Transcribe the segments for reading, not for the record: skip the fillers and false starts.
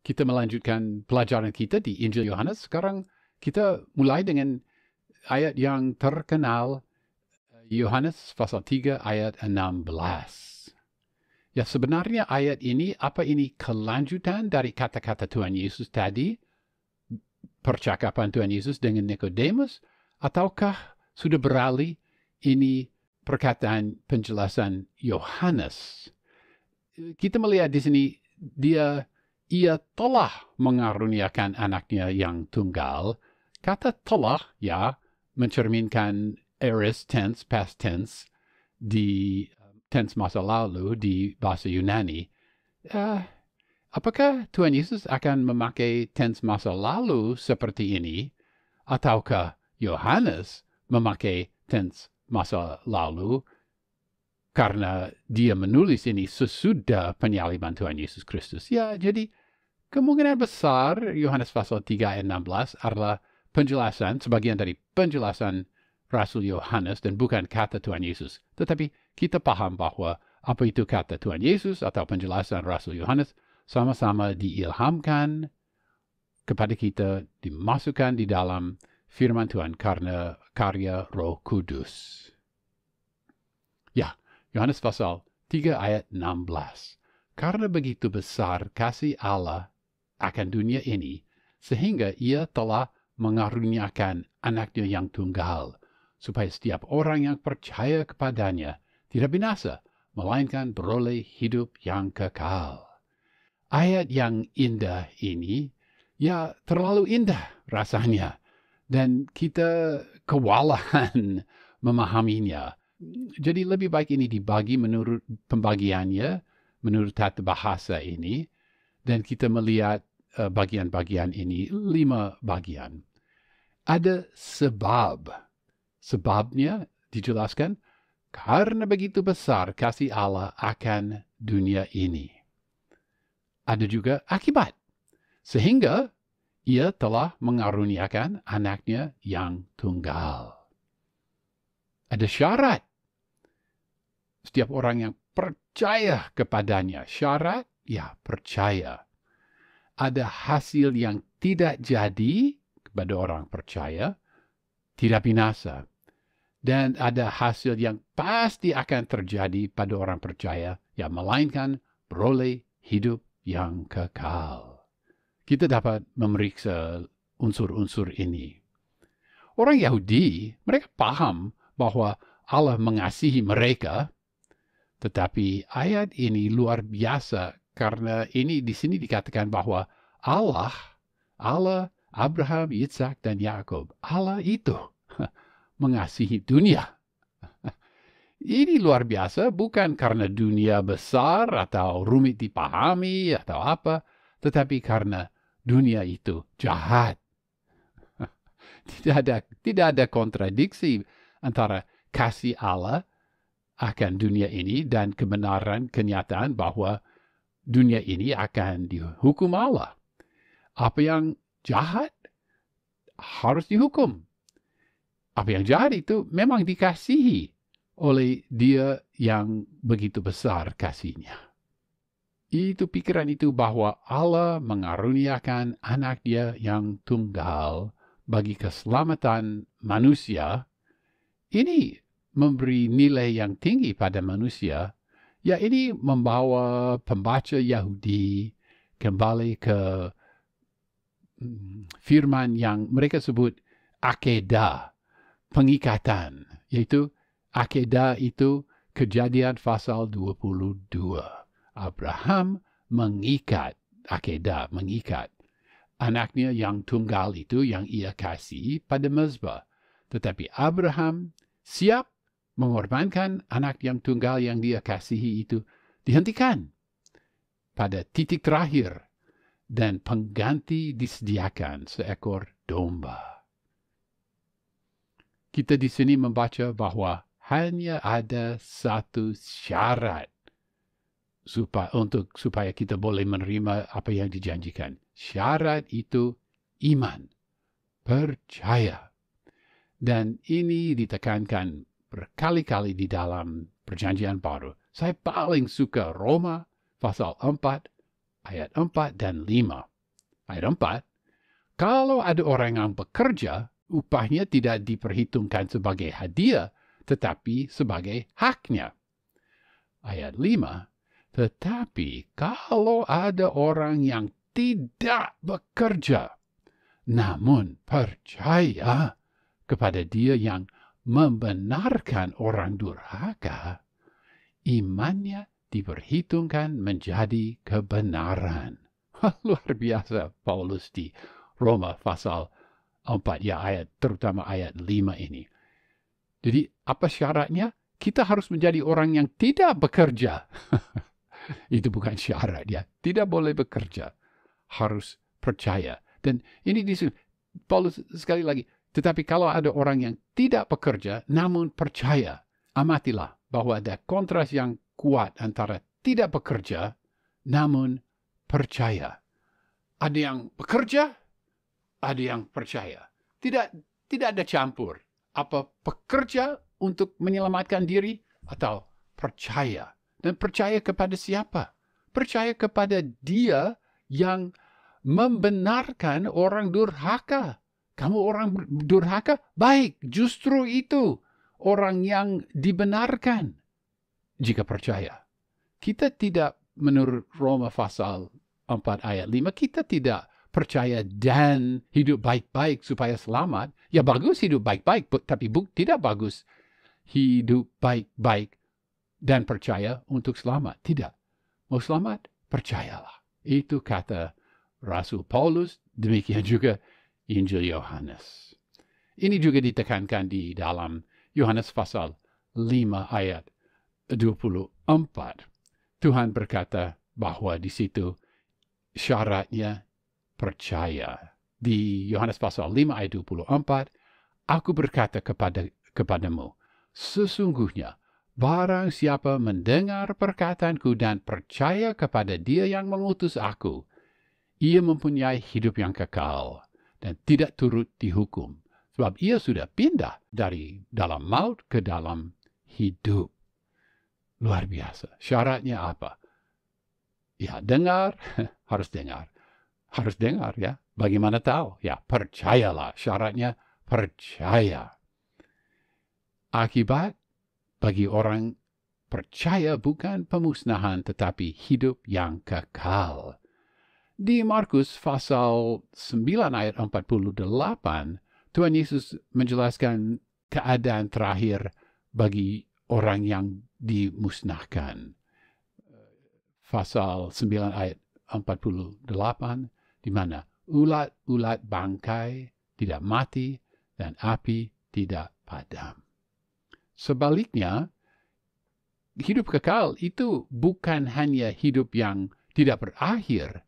Kita melanjutkan pelajaran kita di Injil Yohanes. Sekarang kita mulai dengan ayat yang terkenal, Yohanes pasal 3 ayat 16. Ya, sebenarnya ayat ini, apa ini kelanjutan dari kata-kata Tuhan Yesus tadi, percakapan Tuhan Yesus dengan Nikodemus, ataukah sudah beralih ini perkataan penjelasan Yohanes? Kita melihat di sini, ia telah mengaruniakan anaknya yang tunggal. Kata telah, ya, mencerminkan aorist tense, past tense, di tense masa lalu di bahasa Yunani. Apakah Tuhan Yesus akan memakai tense masa lalu seperti ini, ataukah Yohanes memakai tense masa lalu karena dia menulis ini sesudah penyaliban Tuhan Yesus Kristus? Ya, jadi kemungkinan besar Yohanes pasal 3 ayat 16 adalah penjelasan, sebagian dari penjelasan Rasul Yohanes dan bukan kata Tuhan Yesus. Tetapi kita paham bahwa apa itu kata Tuhan Yesus atau penjelasan Rasul Yohanes sama-sama diilhamkan kepada kita, dimasukkan di dalam firman Tuhan karena karya Roh Kudus. Ya, Yohanes pasal 3 ayat 16. Karena begitu besar kasih Allah akan dunia ini, sehingga ia telah mengaruniakan anaknya yang tunggal, supaya setiap orang yang percaya kepadanya tidak binasa, melainkan beroleh hidup yang kekal. Ayat yang indah ini, ya terlalu indah rasanya, dan kita kewalahan memahaminya. Jadi lebih baik ini dibagi menurut pembagiannya, menurut tata bahasa ini, dan kita melihat bagian-bagian ini, 5 bagian. Ada sebab. Sebabnya dijelaskan, karena begitu besar kasih Allah akan dunia ini. Ada juga akibat. Sehingga ia telah mengaruniakan anaknya yang tunggal. Ada syarat. Setiap orang yang percaya kepadanya. Syarat, ya percaya. Ada hasil yang tidak jadi kepada orang percaya, tidak binasa. Dan ada hasil yang pasti akan terjadi pada orang percaya, yang melainkan beroleh hidup yang kekal. Kita dapat memeriksa unsur-unsur ini. Orang Yahudi, mereka paham bahwa Allah mengasihi mereka, tetapi ayat ini luar biasa karena ini di sini dikatakan bahwa Allah Abraham, Ishak, dan Yakub, Allah itu mengasihi dunia. Ini luar biasa bukan karena dunia besar atau rumit dipahami atau apa, tetapi karena dunia itu jahat. Tidak ada kontradiksi antara kasih Allah akan dunia ini dan kebenaran kenyataan bahwa dunia ini akan dihukum Allah. Apa yang jahat harus dihukum. Apa yang jahat itu memang dikasihi oleh Dia yang begitu besar kasihnya. Itu pikiran itu bahwa Allah mengaruniakan anak Dia yang tunggal bagi keselamatan manusia, ini memberi nilai yang tinggi pada manusia. Ya, ini membawa pembaca Yahudi kembali ke firman yang mereka sebut akedah, pengikatan, yaitu akedah itu Kejadian pasal 22. Abraham mengikat, akedah mengikat anaknya yang tunggal itu yang ia kasih pada mezbah. Tetapi Abraham siap mengorbankan anak yang tunggal yang dia kasihi itu dihentikan pada titik terakhir dan pengganti disediakan seekor domba. Kita di sini membaca bahwa hanya ada satu syarat supaya kita boleh menerima apa yang dijanjikan. Syarat itu iman, percaya. Dan ini ditekankan berkali-kali di dalam Perjanjian Baru. Saya paling suka Roma pasal 4, ayat 4 dan 5. Ayat 4. Kalau ada orang yang bekerja, upahnya tidak diperhitungkan sebagai hadiah, tetapi sebagai haknya. Ayat 5. Tetapi kalau ada orang yang tidak bekerja, namun percaya kepada Dia yang membenarkan orang durhaka, imannya diperhitungkan menjadi kebenaran. Luar biasa Paulus di Roma pasal 4, terutama ayat 5 ini. Jadi apa syaratnya? Kita harus menjadi orang yang tidak bekerja. Itu bukan syarat ya. Tidak boleh bekerja. Harus percaya. Dan ini disebut Paulus sekali lagi. Tetapi kalau ada orang yang tidak bekerja namun percaya, amatilah bahwa ada kontras yang kuat antara tidak bekerja namun percaya. Ada yang bekerja, ada yang percaya. Tidak ada campur. Apa pekerja untuk menyelamatkan diri atau percaya. Dan percaya kepada siapa? Percaya kepada Dia yang membenarkan orang durhaka. Kamu orang durhaka? Baik, justru itu orang yang dibenarkan. Jika percaya. Kita tidak, menurut Roma pasal 4 ayat 5, kita tidak percaya dan hidup baik-baik supaya selamat. Ya bagus hidup baik-baik, tapi tidak bagus hidup baik-baik dan percaya untuk selamat. Tidak. Mau selamat? Percayalah. Itu kata Rasul Paulus, demikian juga Injil Yohanes. Ini juga ditekankan di dalam Yohanes pasal 5 ayat 24. Tuhan berkata bahwa di situ syaratnya percaya. Di Yohanes pasal 5 ayat 24, aku berkata kepadamu, sesungguhnya barang siapa mendengar perkataanku dan percaya kepada Dia yang mengutus aku, ia mempunyai hidup yang kekal dan tidak turut dihukum. Sebab ia sudah pindah dari dalam maut ke dalam hidup. Luar biasa. Syaratnya apa? Ya, dengar. Harus dengar. Harus dengar ya. Bagaimana tahu? Ya, percayalah. Syaratnya percaya. Akibat bagi orang percaya bukan pemusnahan tetapi hidup yang kekal. Di Markus pasal 9 ayat 48, Tuhan Yesus menjelaskan keadaan terakhir bagi orang yang dimusnahkan. Pasal 9 ayat 48, di mana ulat-ulat bangkai tidak mati dan api tidak padam. Sebaliknya, hidup kekal itu bukan hanya hidup yang tidak berakhir.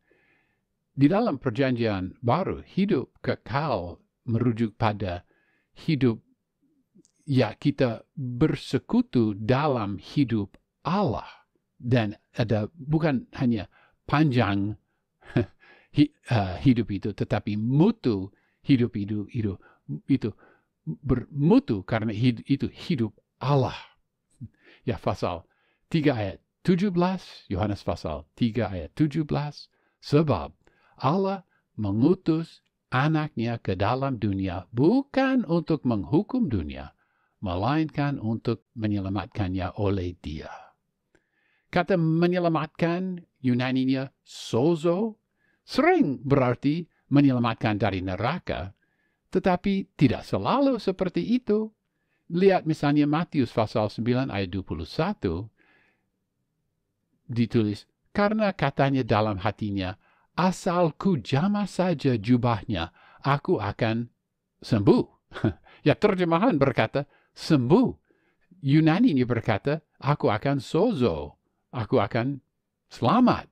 Di dalam perjanjian baru, hidup kekal merujuk pada hidup, ya kita bersekutu dalam hidup Allah. Dan ada bukan hanya panjang hidup itu, tetapi mutu hidup itu bermutu karena itu hidup Allah. Ya, pasal 3 ayat 17, Yohanes pasal 3 ayat 17, sebab Allah mengutus anaknya ke dalam dunia bukan untuk menghukum dunia, melainkan untuk menyelamatkannya oleh Dia. Kata menyelamatkan, Yunaninya sozo, sering berarti menyelamatkan dari neraka, tetapi tidak selalu seperti itu. Lihat misalnya Matius pasal 9 ayat 21, ditulis, karena katanya dalam hatinya, asal ku jamah saja jubahnya, aku akan sembuh. Ya, terjemahan berkata sembuh. Yunani ini berkata, aku akan sozo, aku akan selamat.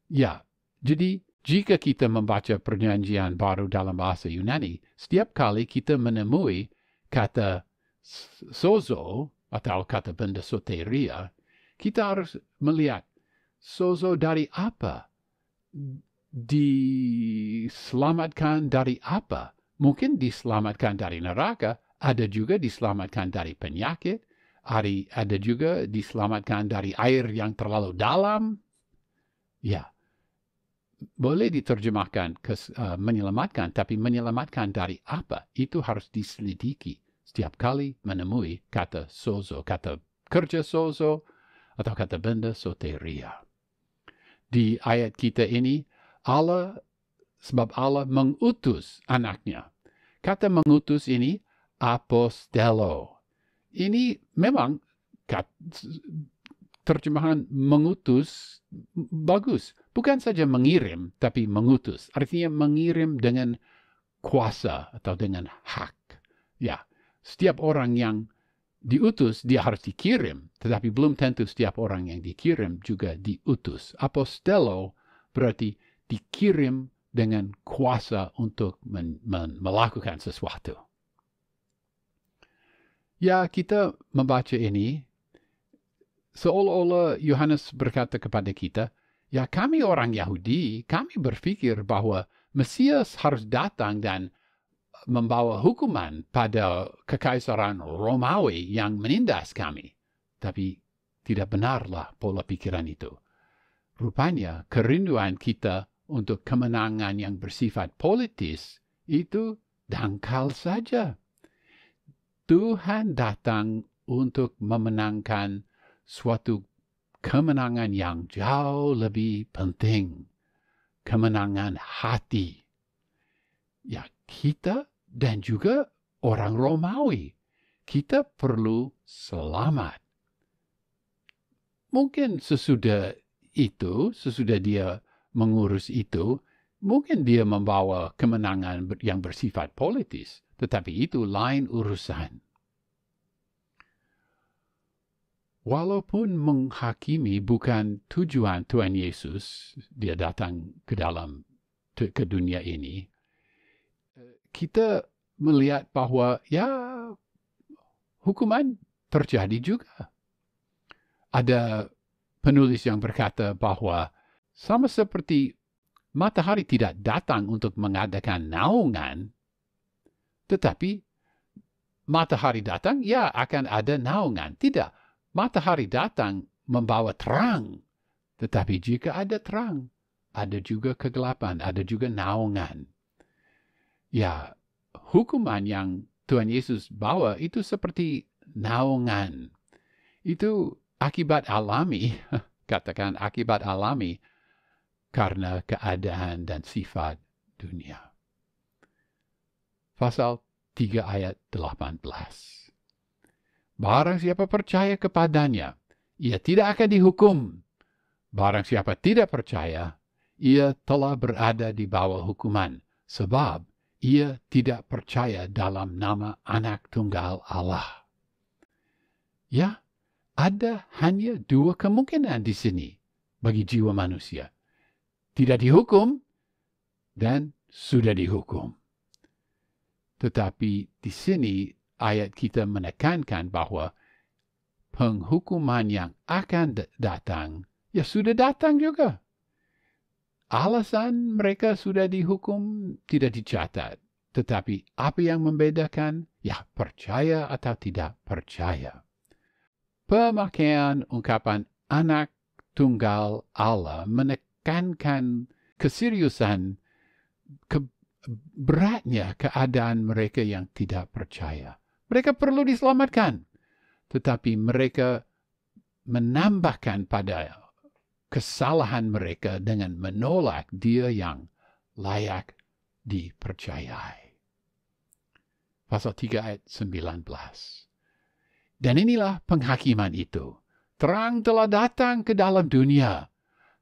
Ya, jadi jika kita membaca perjanjian baru dalam bahasa Yunani, setiap kali kita menemui kata sozo atau kata benda soteria, kita harus melihat sozo dari apa? Diselamatkan dari apa? Mungkin diselamatkan dari neraka, ada juga diselamatkan dari penyakit, ada juga diselamatkan dari air yang terlalu dalam. Ya, boleh diterjemahkan menyelamatkan, tapi menyelamatkan dari apa? Itu harus diselidiki setiap kali menemui kata sozo, kata kerja sozo, atau kata benda soteria. Di ayat kita ini, sebab Allah mengutus anaknya. Kata mengutus ini apostello. Ini memang terjemahan mengutus bagus. Bukan saja mengirim, tapi mengutus. Artinya mengirim dengan kuasa atau dengan hak. Ya, setiap orang yang diutus, dia harus dikirim. Tetapi belum tentu setiap orang yang dikirim juga diutus. Apostello berarti dikirim dengan kuasa untuk melakukan sesuatu. Ya, kita membaca ini, seolah-olah Yohanes berkata kepada kita, ya kami orang Yahudi, kami berpikir bahwa Mesias harus datang dan membawa hukuman pada kekaisaran Romawi yang menindas kami. Tapi tidak benarlah pola pikiran itu. Rupanya kerinduan kita untuk kemenangan yang bersifat politis itu dangkal saja. Tuhan datang untuk memenangkan suatu kemenangan yang jauh lebih penting. Kemenangan hati. Ya, kita dan juga orang Romawi. Kita perlu selamat. Mungkin sesudah dia mengurus itu, mungkin dia membawa kemenangan yang bersifat politis. Tetapi itu lain urusan. Walaupun menghakimi bukan tujuan Tuhan Yesus, dia datang ke dunia ini, kita melihat bahwa ya hukuman terjadi juga. Ada penulis yang berkata bahwa sama seperti matahari tidak datang untuk mengadakan naungan, tetapi matahari datang, ya akan ada naungan. Tidak, matahari datang membawa terang, tetapi jika ada terang, ada juga kegelapan, ada juga naungan. Ya, hukuman yang Tuhan Yesus bawa itu seperti naungan. Itu akibat alami, katakan akibat alami, karena keadaan dan sifat dunia. Pasal 3 ayat 18. Barang siapa percaya kepadanya, ia tidak akan dihukum. Barang siapa tidak percaya, ia telah berada di bawah hukuman, sebab ia tidak percaya dalam nama Anak Tunggal Allah. Ya, ada hanya dua kemungkinan di sini bagi jiwa manusia. Tidak dihukum dan sudah dihukum. Tetapi di sini ayat kita menekankan bahwa penghukuman yang akan datang, ya sudah datang juga. Alasan mereka sudah dihukum tidak dicatat. Tetapi apa yang membedakan? Ya percaya atau tidak percaya. Pemakaian ungkapan Anak Tunggal Allah menekankan keseriusan, beratnya keadaan mereka yang tidak percaya. Mereka perlu diselamatkan. Tetapi mereka menambahkan pada kesalahan mereka dengan menolak Dia yang layak dipercayai. Pasal 3 ayat 19. Dan inilah penghakiman itu. Terang telah datang ke dalam dunia,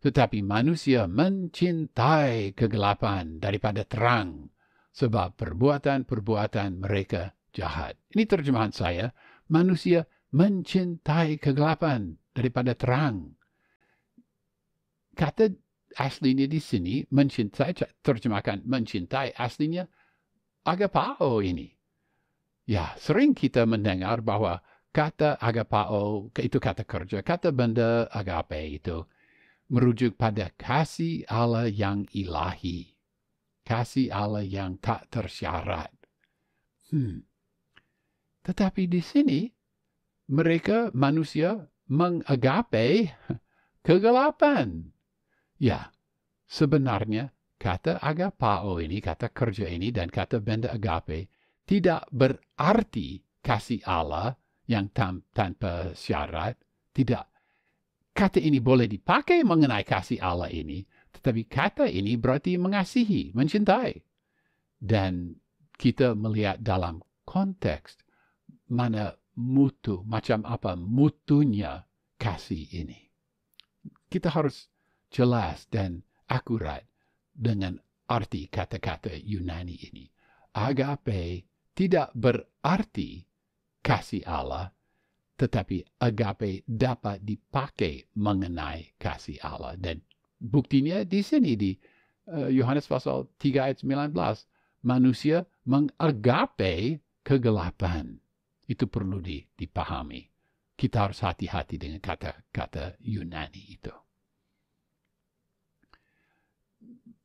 tetapi manusia mencintai kegelapan daripada terang, sebab perbuatan-perbuatan mereka jahat. Ini terjemahan saya, manusia mencintai kegelapan daripada terang. Kata aslinya di sini, mencintai, terjemahkan mencintai, aslinya agapao ini. Ya, sering kita mendengar bahwa kata agapao, itu kata kerja, kata benda agape itu, merujuk pada kasih Allah yang ilahi. Kasih Allah yang tak tersyarat. Tetapi di sini, mereka manusia mengagape kegelapan. Ya, sebenarnya kata agapao ini, kata kerja ini, dan kata benda agape tidak berarti kasih Allah yang tanpa syarat. Tidak. Kata ini boleh dipakai mengenai kasih Allah ini, tetapi kata ini berarti mengasihi, mencintai. Dan kita melihat dalam konteks mana mutu, macam apa mutunya kasih ini. Kita harus jelas dan akurat dengan arti kata-kata Yunani ini. Agape tidak berarti kasih Allah, tetapi agape dapat dipakai mengenai kasih Allah. Dan buktinya di sini di Yohanes pasal 3 ayat 19. Manusia mengagape kegelapan. Itu perlu dipahami. Kita harus hati-hati dengan kata-kata Yunani itu.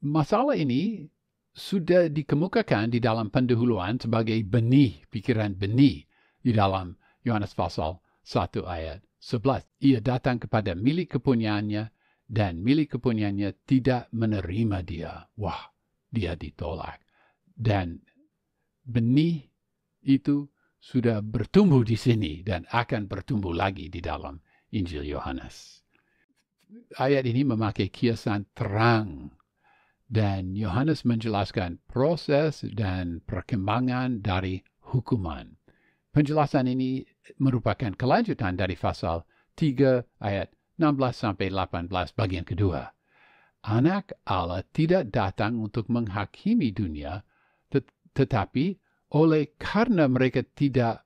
Masalah ini sudah dikemukakan di dalam pendahuluan sebagai benih, pikiran benih di dalam Yohanes pasal 1 ayat 11. Ia datang kepada milik kepunyaannya dan milik kepunyaannya tidak menerima dia. Wah, dia ditolak. Dan benih itu sudah bertumbuh di sini dan akan bertumbuh lagi di dalam Injil Yohanes. Ayat ini memakai kiasan terang dan Yohanes menjelaskan proses dan perkembangan dari hukuman. Penjelasan ini merupakan kelanjutan dari pasal 3 ayat 16 sampai 18 bagian kedua. Anak Allah tidak datang untuk menghakimi dunia, tetapi oleh karena mereka tidak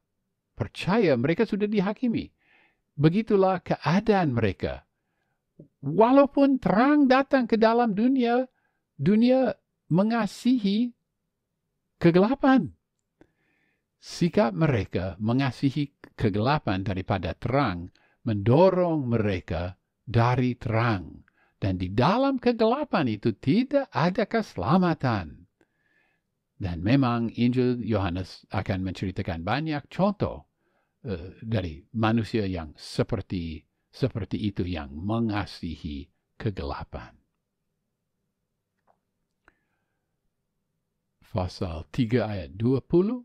percaya, mereka sudah dihakimi. Begitulah keadaan mereka. Walaupun terang datang ke dalam dunia, dunia mengasihi kegelapan. Sikap mereka mengasihi kegelapan daripada terang mendorong mereka dari terang. Dan di dalam kegelapan itu tidak ada keselamatan. Dan memang Injil Yohanes akan menceritakan banyak contoh dari manusia yang seperti itu yang mengasihi kegelapan. Pasal 3 ayat 20.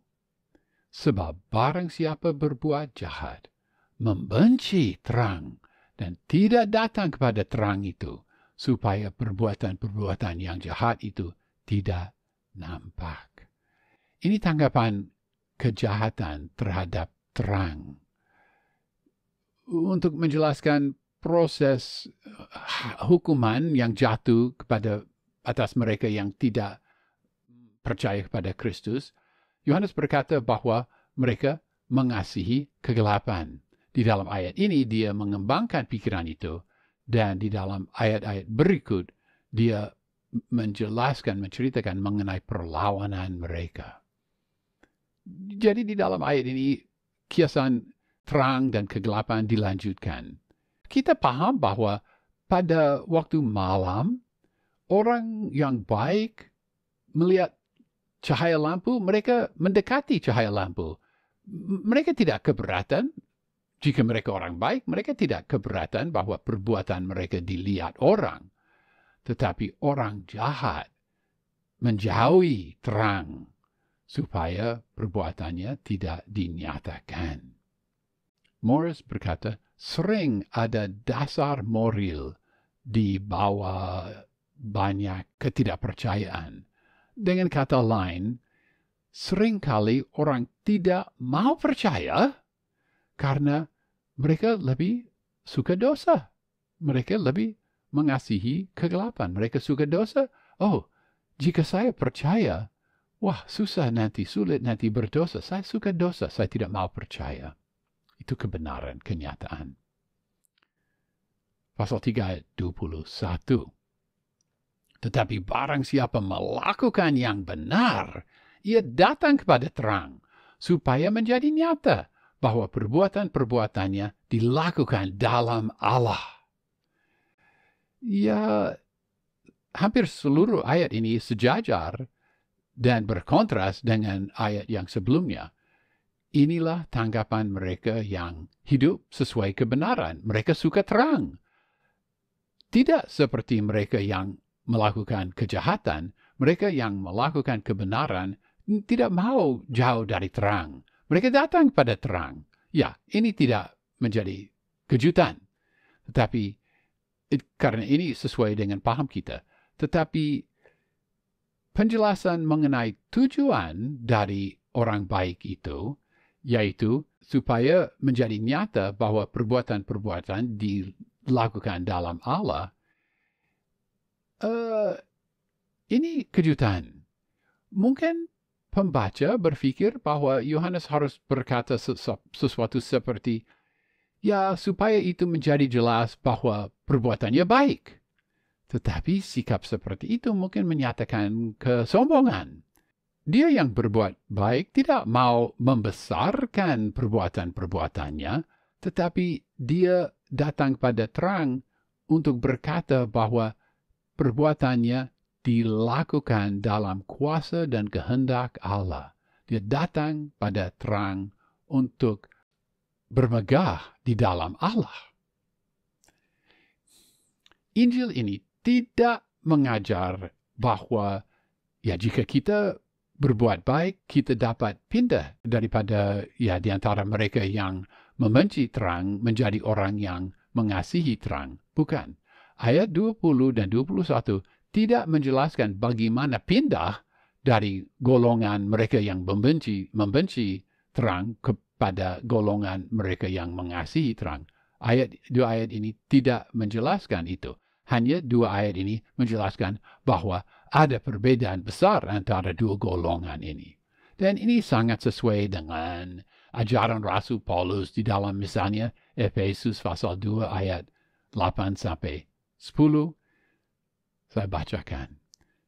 Sebab barang siapa berbuat jahat, membenci terang, dan tidak datang kepada terang itu, supaya perbuatan-perbuatan yang jahat itu tidak nampak. Ini tanggapan kejahatan terhadap terang. Untuk menjelaskan proses hukuman yang jatuh kepada atas mereka yang tidak percaya kepada Kristus, Yohanes berkata bahwa mereka mengasihi kegelapan. Di dalam ayat ini dia mengembangkan pikiran itu, dan di dalam ayat-ayat berikut dia menceritakan mengenai perlawanan mereka. Jadi di dalam ayat ini kiasan terang dan kegelapan dilanjutkan. Kita paham bahwa pada waktu malam, orang yang baik melihat cahaya lampu, mereka mendekati cahaya lampu. Mereka tidak keberatan. Jika mereka orang baik, mereka tidak keberatan bahwa perbuatan mereka dilihat orang. Tetapi orang jahat menjauhi terang supaya perbuatannya tidak dinyatakan. Morris berkata, sering ada dasar moral di bawah banyak ketidakpercayaan. Dengan kata lain, seringkali orang tidak mau percaya karena mereka lebih suka dosa. Mereka lebih mengasihi kegelapan. Mereka suka dosa. Oh, jika saya percaya, wah susah nanti, sulit nanti berdosa. Saya suka dosa, saya tidak mau percaya. Itu kebenaran, kenyataan. Pasal 3 ayat 21. Tetapi barang siapa melakukan yang benar, ia datang kepada terang, supaya menjadi nyata bahwa perbuatan-perbuatannya dilakukan dalam Allah. Ya, hampir seluruh ayat ini sejajar dan berkontras dengan ayat yang sebelumnya. Inilah tanggapan mereka yang hidup sesuai kebenaran. Mereka suka terang. Tidak seperti mereka yang melakukan kejahatan, mereka yang melakukan kebenaran tidak mau jauh dari terang. Mereka datang pada terang. Ya, ini tidak menjadi kejutan. Tetapi, karena ini sesuai dengan paham kita. Tetapi, penjelasan mengenai tujuan dari orang baik itu, yaitu supaya menjadi nyata bahwa perbuatan-perbuatan dilakukan dalam Allah, ini kejutan. Mungkin pembaca berpikir bahwa Yohanes harus berkata sesuatu seperti, ya supaya itu menjadi jelas bahwa perbuatannya baik. Tetapi sikap seperti itu mungkin menyatakan kesombongan. Dia yang berbuat baik tidak mau membesarkan perbuatan-perbuatannya, tetapi dia datang pada terang untuk berkata bahwa perbuatannya dilakukan dalam kuasa dan kehendak Allah. Dia datang pada terang untuk bermegah di dalam Allah. Injil ini tidak mengajar bahwa ya jika kita berbuat baik, kita dapat pindah daripada ya di antara mereka yang membenci terang menjadi orang yang mengasihi terang. Bukan. Ayat 20 dan 21 tidak menjelaskan bagaimana pindah dari golongan mereka yang membenci terang kepada golongan mereka yang mengasihi terang. Dua ayat ini tidak menjelaskan itu. Hanya dua ayat ini menjelaskan bahwa ada perbedaan besar antara dua golongan ini. Dan ini sangat sesuai dengan ajaran Rasul Paulus di dalam misalnya Efesus pasal 2 ayat 8 sampai 10. Saya bacakan.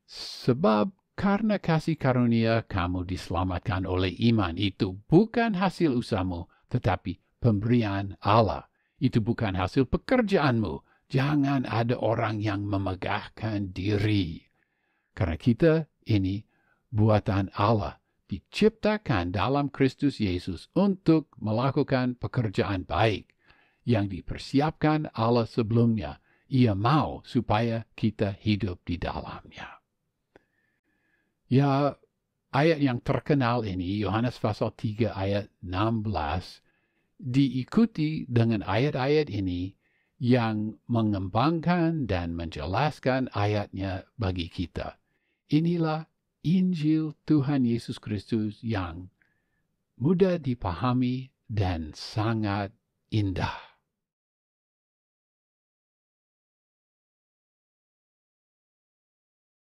Sebab karena kasih karunia kamu diselamatkan oleh iman, itu bukan hasil usahamu, tetapi pemberian Allah. Itu bukan hasil pekerjaanmu. Jangan ada orang yang memegahkan diri. Karena kita ini buatan Allah, diciptakan dalam Kristus Yesus untuk melakukan pekerjaan baik yang dipersiapkan Allah sebelumnya. Ia mau supaya kita hidup di dalamnya. Ya, ayat yang terkenal ini, Yohanes pasal 3 ayat 16, diikuti dengan ayat-ayat ini yang mengembangkan dan menjelaskan ayatnya bagi kita. Inilah Injil Tuhan Yesus Kristus yang mudah dipahami dan sangat indah.